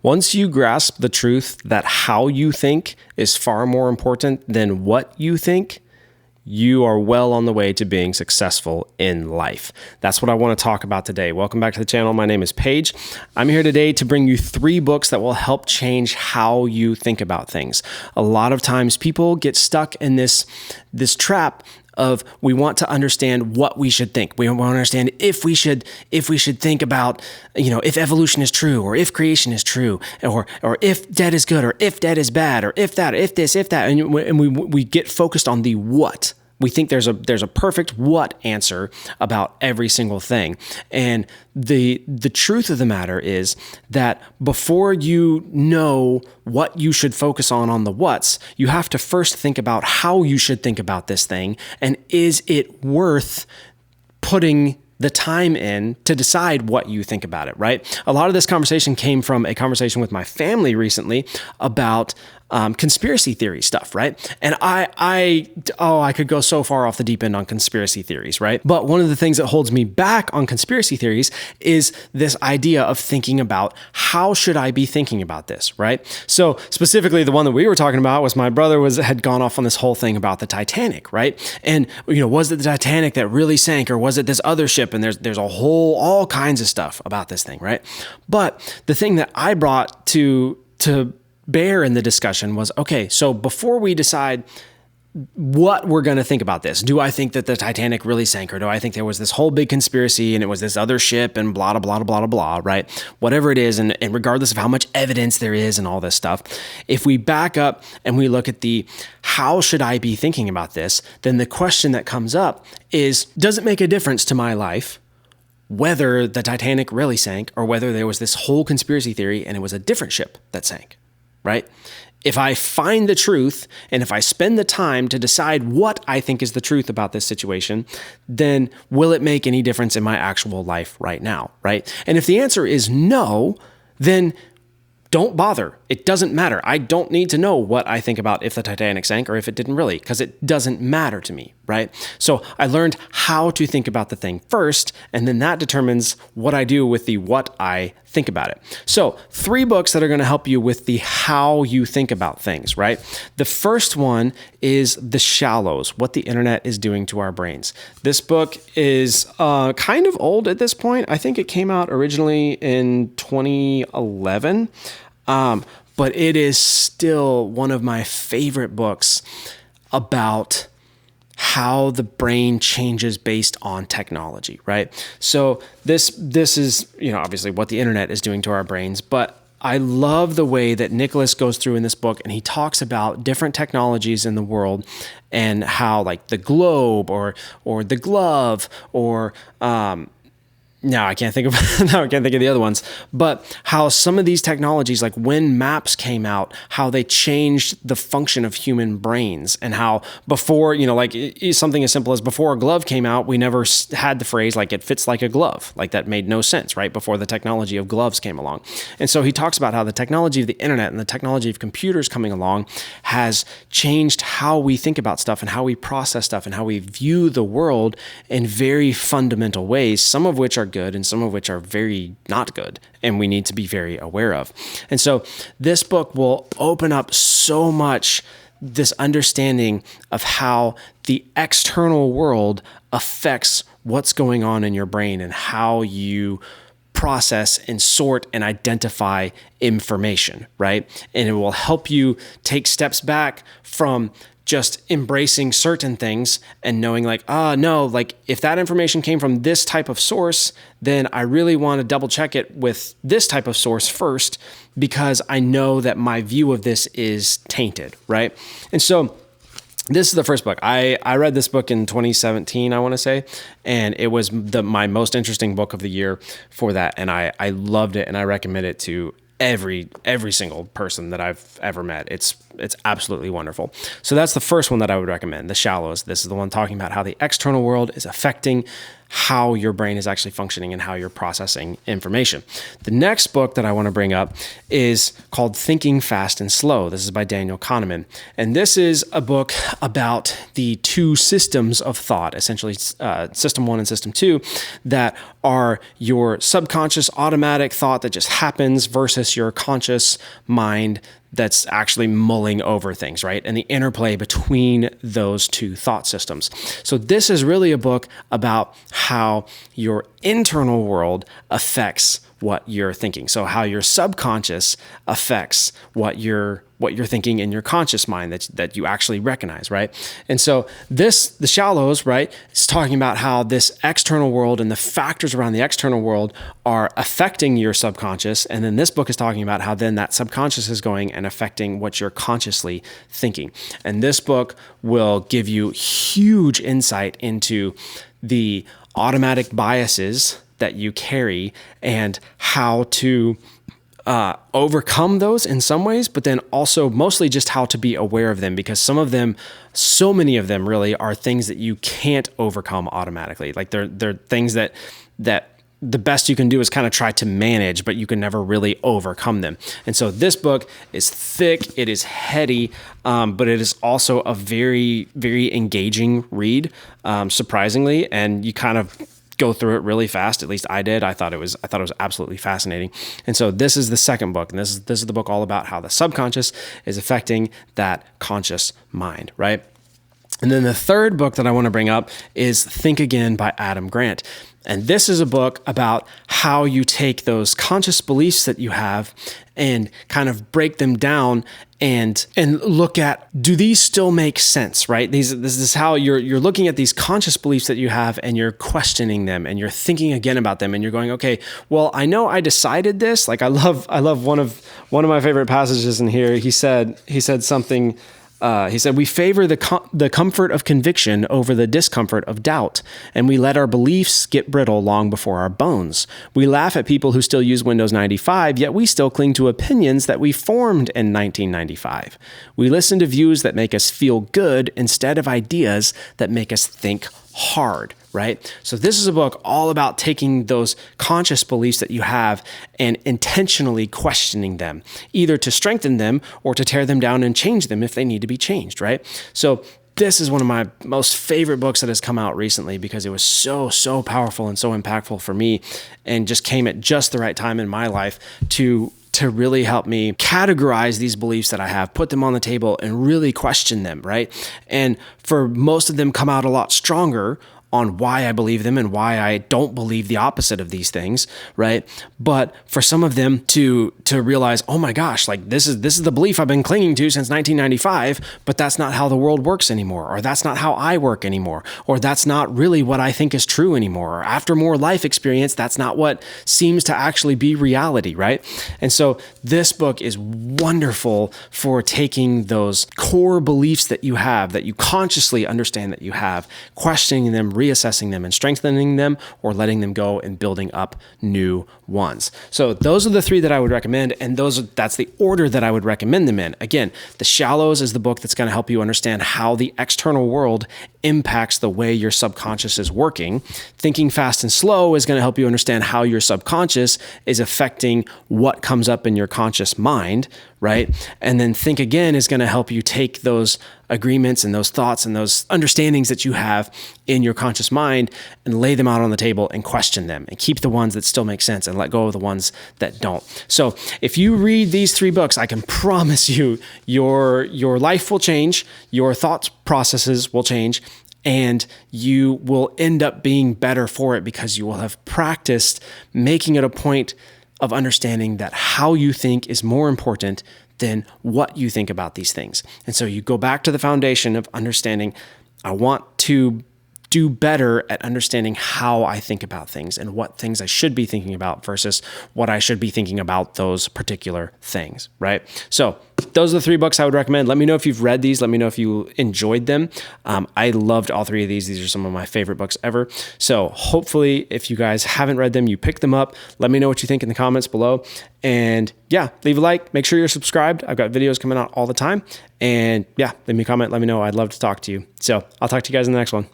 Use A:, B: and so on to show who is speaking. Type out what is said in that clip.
A: Once you grasp the truth that how you think is far more important than what you think, you are well on the way to being successful in life. That's what I want to talk about today. Welcome back to the channel. My name is Paige. I'm here today to bring you 3 books that will help change how you think about things. A lot of times people get stuck in this trap of we want to understand what we should think. We want to understand if we should think about, if evolution is true, or if creation is true, or if debt is good, or if debt is bad, or if that, if this, if that, and we get focused on the what. We think there's a perfect what answer about every single thing. And the truth of the matter is that before you know what you should focus on the what's, you have to first think about how you should think about this thing, and is it worth putting the time in to decide what you think about it, right? A lot of this conversation came from a conversation with my family recently about conspiracy theory stuff, right? And I could go so far off the deep end on conspiracy theories, right? But one of the things that holds me back on conspiracy theories is this idea of thinking about how should I be thinking about this, right? So specifically, the one that we were talking about was my brother had gone off on this whole thing about the Titanic, right? And was it the Titanic that really sank, or was it this other ship? And there's all kinds of stuff about this thing, right? But the thing that I brought to bear in the discussion was, okay, so before we decide what we're going to think about this, do I think that the Titanic really sank, or do I think there was this whole big conspiracy and it was this other ship and blah, blah, blah, blah, blah, right? Whatever it is, and regardless of how much evidence there is and all this stuff, if we back up and we look at the how should I be thinking about this, then the question that comes up is, does it make a difference to my life whether the Titanic really sank, or whether there was this whole conspiracy theory and it was a different ship that sank? Right? If I find the truth, and if I spend the time to decide what I think is the truth about this situation, then will it make any difference in my actual life right now, right? And if the answer is no, then don't bother. It doesn't matter. I don't need to know what I think about if the Titanic sank or if it didn't really, because it doesn't matter to me, right? So I learned how to think about the thing first, and then that determines what I do with the what I think about it. So 3 books that are going to help you with the how you think about things, right? The first one is The Shallows, What the Internet is Doing to Our Brains. This book is kind of old at this point. I think it came out originally in 2011. But it is still one of my favorite books about how the brain changes based on technology, right? So this is, obviously what the internet is doing to our brains, but I love the way that Nicholas goes through in this book, and he talks about different technologies in the world and how, like, the globe or the glove, or I can't think of the other ones, but how some of these technologies, like when maps came out, how they changed the function of human brains, and how before, something as simple as before a glove came out, we never had the phrase like it fits like a glove. Like, that made no sense, right? Before the technology of gloves came along. And so he talks about how the technology of the internet and the technology of computers coming along has changed how we think about stuff and how we process stuff and how we view the world in very fundamental ways, some of which are good and some of which are very not good, and we need to be very aware of. And so this book will open up so much this understanding of how the external world affects what's going on in your brain and how you process and sort and identify information, right? And it will help you take steps back from just embracing certain things and knowing if that information came from this type of source, then I really want to double check it with this type of source first, because I know that my view of this is tainted, right? And so this is the first book. I read this book in 2017, I want to say, and it was my most interesting book of the year for that. And I loved it, and I recommend it to every single person that I've ever met. It's absolutely wonderful. So that's the first one that I would recommend, The Shallows. This is the one talking about how the external world is affecting how your brain is actually functioning and how you're processing information. The next book that I want to bring up is called Thinking Fast and Slow. This is by Daniel Kahneman. And this is a book about the two systems of thought, essentially system 1 and system 2, that are your subconscious automatic thought that just happens versus your conscious mind that's actually mulling over things, right? And the interplay between those two thought systems. So this is really a book about how your internal world affects what you're thinking. So how your subconscious affects what you're thinking in your conscious mind that you actually recognize, right? And so The Shallows, right, is talking about how this external world and the factors around the external world are affecting your subconscious. And then this book is talking about how then that subconscious is going and affecting what you're consciously thinking. And this book will give you huge insight into the automatic biases that you carry and how to overcome those in some ways, but then also mostly just how to be aware of them, because some of them, so many of them really are things that you can't overcome automatically. Like they're things that the best you can do is kind of try to manage, but you can never really overcome them. And so this book is thick, it is heady, but it is also a very, very engaging read, surprisingly, and you kind of go through it really fast. At least I did. I thought it was absolutely fascinating. And so this is the second book, and this is the book all about how the subconscious is affecting that conscious mind, right? And then the third book that I want to bring up is Think Again by Adam Grant. And this is a book about how you take those conscious beliefs that you have and kind of break them down and look at, do these still make sense, right? This is how you're looking at these conscious beliefs that you have and you're questioning them and you're thinking again about them and you're going, okay, well, I know I decided this. Like I love one of my favorite passages in here. He said something. He said, we favor the comfort of conviction over the discomfort of doubt, and we let our beliefs get brittle long before our bones. We laugh at people who still use Windows 95, yet we still cling to opinions that we formed in 1995. We listen to views that make us feel good instead of ideas that make us think hard, right? So this is a book all about taking those conscious beliefs that you have and intentionally questioning them, either to strengthen them or to tear them down and change them if they need to be changed, right? So this is one of my most favorite books that has come out recently because it was so powerful and so impactful for me and just came at just the right time in my life to really help me categorize these beliefs that I have, put them on the table and really question them, right? And for most of them come out a lot stronger on why I believe them and why I don't believe the opposite of these things, right? But for some of them to realize, oh my gosh, like this is the belief I've been clinging to since 1995, but that's not how the world works anymore, or that's not how I work anymore, or that's not really what I think is true anymore, or after more life experience, that's not what seems to actually be reality, right? And so this book is wonderful for taking those core beliefs that you have, that you consciously understand that you have, questioning them, reassessing them and strengthening them, or letting them go and building up new ones. So those are the three that I would recommend, and that's the order that I would recommend them in. Again, The Shallows is the book that's going to help you understand how the external world impacts the way your subconscious is working. Thinking Fast and Slow is going to help you understand how your subconscious is affecting what comes up in your conscious mind, right? And then Think Again is going to help you take those agreements and those thoughts and those understandings that you have in your conscious mind and lay them out on the table and question them and keep the ones that still make sense and let go of the ones that don't. So if you read these three books, I can promise you your life will change, your thought processes will change, and you will end up being better for it because you will have practiced making it a point of understanding that how you think is more important than what you think about these things. And so you go back to the foundation of understanding, I want to do better at understanding how I think about things and what things I should be thinking about versus what I should be thinking about those particular things, right? So those are the three books I would recommend. Let me know if you've read these. Let me know if you enjoyed them. I loved all three of these. These are some of my favorite books ever. So hopefully if you guys haven't read them, you pick them up. Let me know what you think in the comments below. And yeah, leave a like. Make sure you're subscribed. I've got videos coming out all the time. And yeah, leave me a comment. Let me know. I'd love to talk to you. So I'll talk to you guys in the next one.